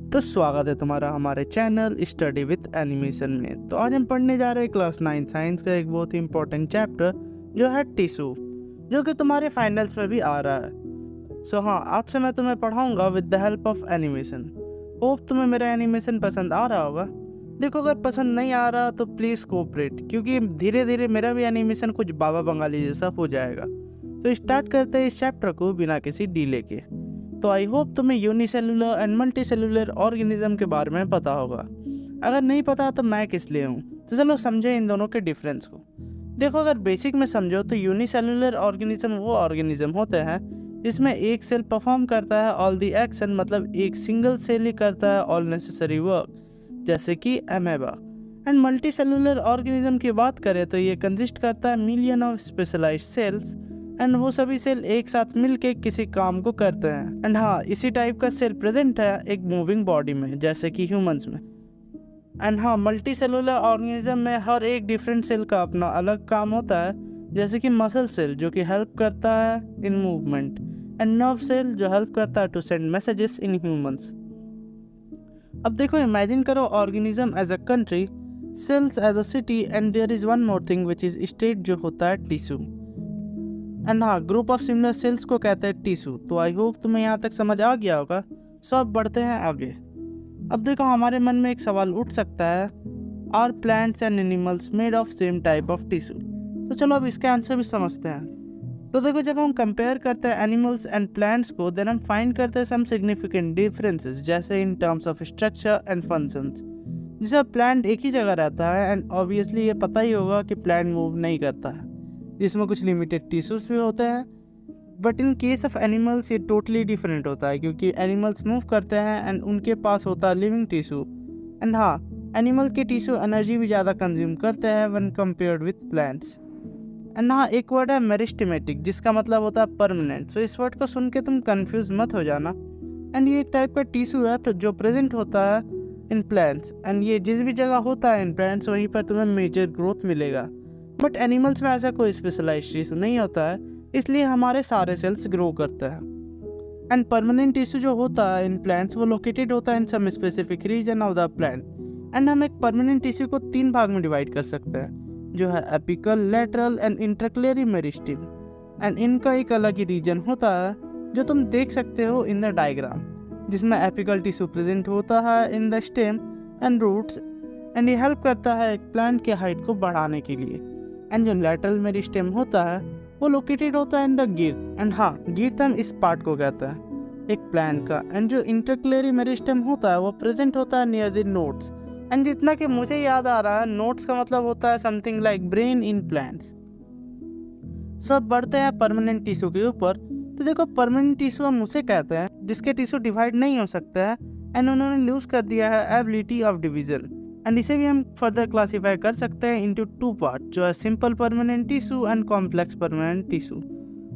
तो स्वागत है तुम्हारा हमारे चैनल स्टडी विद एनिमेशन में। तो आज हम पढ़ने जा रहे हैं क्लास 9 साइंस का एक बहुत ही इंपॉर्टेंट चैप्टर जो है टिश्यू, जो कि तुम्हारे फाइनल्स में भी आ रहा है। हाँ, आज से मैं तुम्हें पढ़ाऊंगा with the help of animation. Hope तुम्हें मेरा एनिमेशन पसंद आ रहा होगा। देखो, अगर पसंद नहीं आ रहा तो प्लीज़ कोऑपरेट, क्योंकि धीरे धीरे मेरा भी एनिमेशन कुछ बाबा बंगाली जैसा हो जाएगा। तो स्टार्ट करते हैं इस चैप्टर को बिना किसी डीले के। तो आई होप तुम्हें यूनिसेलुलर एंड मल्टीसेलुलर ऑर्गेनिज्म के बारे में पता होगा। अगर नहीं पता तो मैं किस लिए हूँ। तो चलो समझे इन दोनों के डिफरेंस को। देखो, अगर बेसिक में समझो तो यूनिसेलुलर ऑर्गेनिज्म वो ऑर्गेनिज्म होते हैं जिसमें एक सेल परफॉर्म करता है ऑल दी एक्शन, मतलब एक सिंगल सेल ही करता है ऑल नेसेसरी वर्क, जैसे कि अमेबा। एंड मल्टीसेलुलर ऑर्गेनिज्म की बात करें तो ये कंसिस्ट करता है million of specialised cells, and वो सभी सेल एक साथ मिलके किसी काम को करते हैं। एंड हाँ, इसी टाइप का सेल प्रेजेंट है एक मूविंग बॉडी में, जैसे कि ह्यूमंस में। एंड हाँ, मल्टी सेलुलर ऑर्गेनिज्म में हर एक डिफरेंट सेल का अपना अलग काम होता है, जैसे कि मसल सेल जो कि हेल्प करता है in movement, and nerve cell जो हेल्प करता है to send messages in humans. अब देखो, इमेजिन करो organism as a country, cells as a city, and there is one more thing which is state जो होता है टिश्यू। एंड हाँ, ग्रुप ऑफ सिमिलर सेल्स को कहते हैं टिश्यू। तो आई होप तुम्हें यहाँ तक समझ आ गया होगा। सो अब बढ़ते हैं आगे। अब देखो, हमारे मन में एक सवाल उठ सकता है, are plants and animals made of same type of tissue? तो चलो अब इसके आंसर भी समझते हैं। तो देखो, जब हम कंपेयर करते हैं एनिमल्स एंड प्लांट्स को, देन हम फाइंड करते हैं सम सिग्निफिकेंट डिफरेंसेस, जैसे in terms of structure and functions. जैसे प्लांट एक ही जगह रहता है, एंड ऑब्वियसली ये पता ही होगा कि प्लांट मूव नहीं करता है, जिसमें कुछ लिमिटेड टिश्यूज भी होते हैं। But in case of animals ये टोटली डिफरेंट होता है, क्योंकि एनिमल्स मूव करते हैं एंड उनके पास होता है लिविंग टिश्यू। एंड हाँ, एनिमल के टिश्यू एनर्जी भी ज़्यादा कंज्यूम करते हैं when compared with plants. And हाँ, एक वर्ड है मेरिस्टेमेटिक, जिसका मतलब होता है परमानेंट। सो इस वर्ड को सुन के तुम कंफ्यूज मत हो जाना। एंड ये एक टाइप का टिश्यू है जो प्रेजेंट होता है इन प्लांट्स, एंड ये जिस भी जगह होता है इन प्लांट्स वहीं पर तुम्हें मेजर ग्रोथ मिलेगा। बट एनिमल्स में ऐसा कोई स्पेशलाइज्ड टिश्यू नहीं होता है, इसलिए हमारे सारे सेल्स ग्रो करते हैं। एंड परमानेंट टिश्यू जो होता है इन प्लांट्स वो लोकेटेड होता है in some specific region of the plant. And हम एक परमानेंट टिश्यू को 3 भाग में डिवाइड कर सकते हैं, जो है apical, lateral and intercalary meristem. And इनका एक अलग ही रीजन होता है जो तुम देख सकते हो इन द डायग्राम, जिसमें एपिकल टिश्यू प्रेजेंट होता है in the stem and roots, and ये हेल्प करता है एक प्लांट के हाइट को बढ़ाने के लिए। एंड जो लेटरल मेरिस्टेम होता है वो लोकेटेड होता है इन द गिर्द। एंड हाँ, गिर्द इस पार्ट को कहता है एक प्लांट का। एंड जो इंटरक्लेरी मेरिस्टेम होता है वो प्रेजेंट होता है नियर द नोड्स। एंड जितना कि मुझे याद आ रहा है, नोड्स का मतलब होता है something like brain in plants. सब बढ़ते हैं परमानेंट टिश्यू के ऊपर। तो देखो, परमानेंट टिश्यू हम उसे कहते हैं जिसके टिश्यू डिवाइड नहीं हो सकते हैं, एंड उन्होंने लूज कर दिया है एबिलिटी ऑफ डिवीजन। एंड इसे भी हम फर्दर क्लासीफाई कर सकते हैं इनटू 2 पार्ट, जो है simple permanent tissue and complex permanent tissue.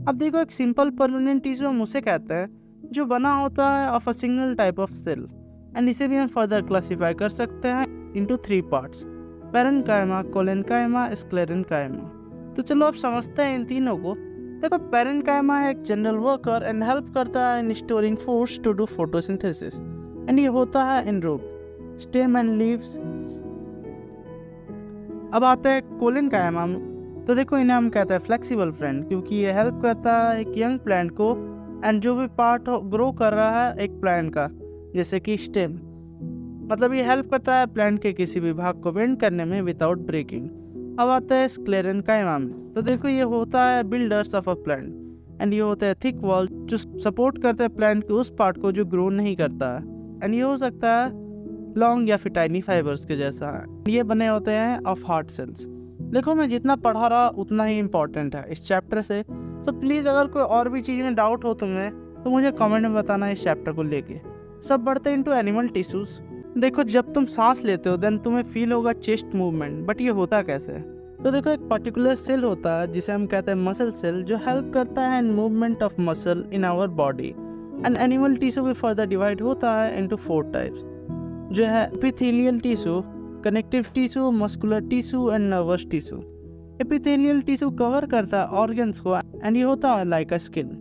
अब देखो, एक सिंपल परमानेंट टिश्यू हम उसे कहते हैं जो बना होता है of a single type of cell, and इसे भी हम फर्दर क्लासीफाई कर सकते हैं into 3 parts, parenchyma, collenchyma, sclerenchyma. तो चलो अब समझते हैं इन तीनों को। देखो, पैरेन्काइमा है एक जनरल वर्कर एंड हेल्प करता है in storing foods to do photosynthesis, and ये होता है in root, stem and leaves. अब आता है कोलेनकाइमा में। तो देखो, इन्हें हम कहते हैं फ्लेक्सिबल फ्रेंड, क्योंकि ये हेल्प करता है एक यंग प्लांट को, एंड जो भी पार्ट ग्रो कर रहा है एक प्लांट का, जैसे कि स्टेम, मतलब ये हेल्प करता है प्लांट के किसी भी भाग को बेंड करने में विदाउट ब्रेकिंग। अब आता है स्क्लेरेन्काइमा में। तो देखो, ये होता है builders of a plant, and ये होता है थिक वॉल जो सपोर्ट करते हैं प्लांट के उस पार्ट को जो ग्रो नहीं करता है। एंड ये हो सकता है लॉन्ग या फिर टाइनी फाइबर्स के जैसा है। ये बने होते हैं ऑफ हार्ट सेल्स। देखो, मैं जितना पढ़ा रहा उतना ही इम्पोर्टेंट है इस चैप्टर से। तो प्लीज़ अगर कोई और भी चीज़ में डाउट हो तुम्हें तो मुझे कमेंट में बताना इस चैप्टर को लेके। सब बढ़ते इनटू एनिमल टिश्यूज। देखो, जब तुम सांस लेते हो देन तुम्हें फील होगा चेस्ट मूवमेंट, बट ये होता कैसे है? तो देखो, एक पर्टिकुलर सेल होता है जिसे हम कहते हैं मसल सेल, जो हेल्प करता है in movement of muscle in our body. And animal tissue भी फर्दर डिवाइड होता है इनटू 4 टाइप्स, जो है epithelial tissue, connective tissue, muscular tissue and nervous tissue. Epithelial tissue cover करता है ऑर्गन्स को, एंड ये होता है लाइक अ स्किन।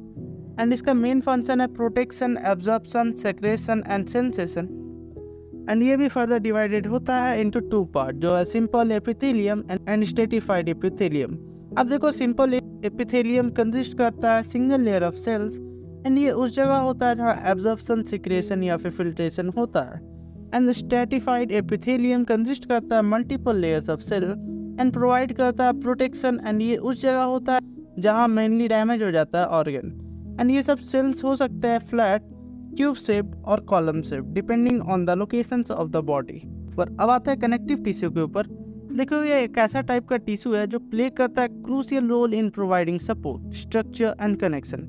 एंड इसका मेन फंक्शन है protection, absorption, secretion and sensation. And ये भी फर्दर डिवाइडेड होता है इनटू टू पार्ट, जो है simple epithelium and stratified epithelium. अब देखो सिंपल एपिथेलियम कंसिस्ट करता है single layer of cells and ये उस जगह होता है जहाँ एब्जॉर्प्शन, सिक्रेशन या फिर फिल्ट्रेशन होता है। एंड स्ट्रेटिफाइड एपिथेलियम कंसिस्ट करता है multiple layers of cell and provide करता है प्रोटेक्शन एंड ये उस जगह होता है जहाँ मेनली डैमेज हो जाता है ऑर्गन। एंड ये सब सेल्स हो सकते हैं फ्लैट, क्यूब शेप्ड और column shaped depending on the locations of the body. पर अब आता है कनेक्टिव टिश्यू के ऊपर। देखो ये एक ऐसा टाइप का टिश्यू है जो प्ले करता है crucial role in providing support, structure and connection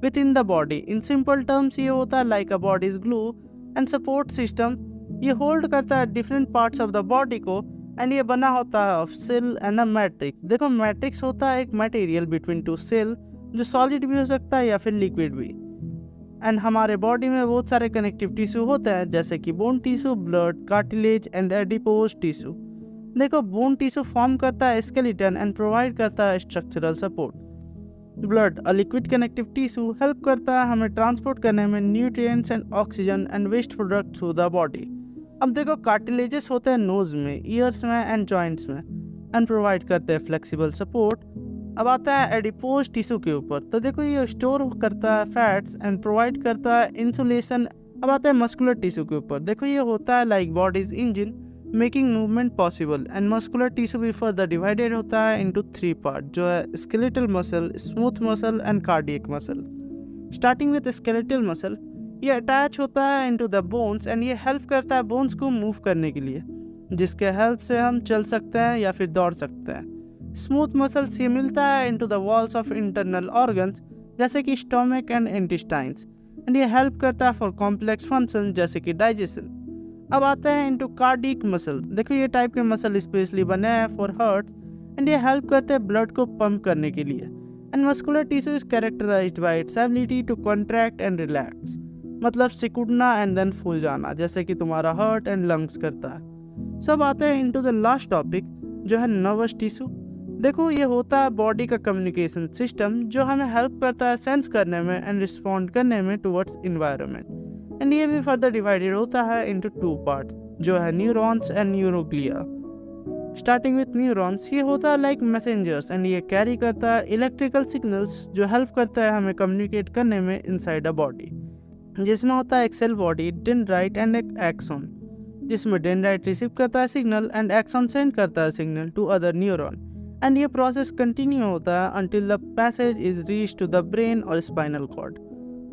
within the body. In simple terms ये होता है like a body's glue and support system. ये होल्ड करता है different parts of the body को एंड ये बना होता है of cell and a matrix. देखो मैट्रिक्स होता है एक मटेरियल बिटवीन टू सेल जो सॉलिड भी हो सकता है या फिर लिक्विड भी। एंड हमारे बॉडी में बहुत सारे कनेक्टिव टिश्यू होते हैं जैसे कि bone tissue, blood, cartilage and adipose tissue. देखो बोन टिश्यू फॉर्म करता है स्केलेटन एंड प्रोवाइड करता है structural support. Blood, a liquid connective tissue, help करता है हमें ट्रांसपोर्ट करने में nutrients and oxygen and waste product through the body. अब देखो कार्टिलेजेस होते हैं नोज में, ईयर्स में एंड जॉइंट्स में एंड प्रोवाइड करते हैं फ्लेक्सिबल सपोर्ट। अब आता है एडिपोज टिश्यू के ऊपर। तो देखो ये स्टोर करता है फैट्स एंड प्रोवाइड करता है इंसुलेशन। अब आता है मस्कुलर टिश्यू के ऊपर। देखो ये होता है like bodies engine making movement possible. And muscular tissue भी फर्दर डिवाइडेड होता है इनटू थ्री पार्ट, जो है skeletal muscle, smooth muscle and cardiac muscle. Starting with skeletal muscle, ये अटैच होता है इनटू द बोन्स एंड ये हेल्प करता है बोन्स को मूव करने के लिए, जिसके हेल्प से हम चल सकते हैं या फिर दौड़ सकते हैं। स्मूथ मसल से मिलता है into the walls of internal organs जैसे कि स्टोमक एंड इंटेस्टाइन्स एंड ये हेल्प करता है फॉर कॉम्प्लेक्स फंक्शन जैसे कि डाइजेशन। अब आते हैं इनटू कार्डियक मसल। देखो ये टाइप के मसल स्पेशली बने हैं फॉर हार्ट एंड ये हेल्प करते हैं ब्लड को पंप करने के लिए। And muscular tissue is characterised by its ability to contract and relax, मतलब सिकुड़ना एंड देन फूल जाना जैसे कि तुम्हारा हार्ट एंड लंग्स करता है। सब आते हैं इनटू द लास्ट टॉपिक जो है नर्वस टिश्यू। देखो ये होता है बॉडी का कम्युनिकेशन सिस्टम जो हमें हेल्प करता है सेंस करने में एंड रिस्पॉन्ड करने में टुवर्ड्स इन्वायरमेंट। एंड ये भी फर्दर डिवाइडेड होता है इनटू टू पार्ट, जो है neurons and neuroglia. Starting with neurons, ये होता है लाइक मैसेंजर्स एंड ये कैरी करता है इलेक्ट्रिकल सिग्नल्स जो हेल्प करता है हमें कम्युनिकेट करने में इनसाइड अ बॉडी, जिसमें होता है एक सेल बॉडी, डेंड्राइट एंड एक एक्सॉन, जिसमें डेंड्राइट रिसीव करता है सिग्नल एंड एक्सॉन सेंड करता है signal to other neuron. And ये प्रोसेस कंटिन्यू होता है until the passage is reach to the brain और स्पाइनल कॉर्ड।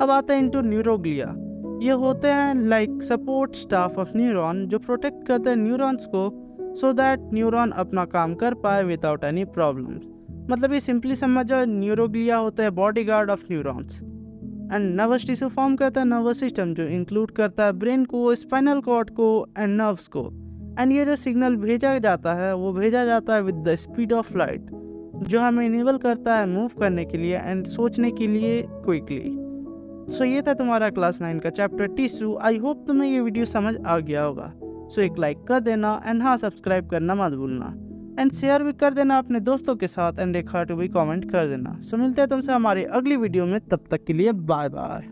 अब आता है इनटू न्यूरोग्लिया। ये होते हैं like support staff of neuron जो प्रोटेक्ट करते हैं न्यूरॉन्स को सो दैट न्यूरॉन अपना काम कर पाए विदाउट एनी प्रॉब्लम्स। मतलब ये सिंपली समझो, न्यूरोग्लिया होता है body guard of neurons. And nervous tissue form करता है नर्वस सिस्टम जो इंक्लूड करता है ब्रेन को, स्पाइनल कॉर्ड को एंड नर्व्स को। एंड ये जो सिग्नल भेजा जाता है वो भेजा जाता है with the speed of light, जो हमें इनेबल करता है मूव करने के लिए एंड सोचने के लिए क्विकली। सो ये था तुम्हारा क्लास 9 का चैप्टर टिश्यू। आई होप तुम्हें ये वीडियो समझ आ गया होगा। सो एक लाइक कर देना एंड हाँ सब्सक्राइब करना मत भूलना एंड शेयर भी कर देना अपने दोस्तों के साथ एंड एक हार्ट भी कमेंट कर देना। सो मिलते हैं तुमसे हमारी अगली वीडियो में, तब तक के लिए बाय बाय।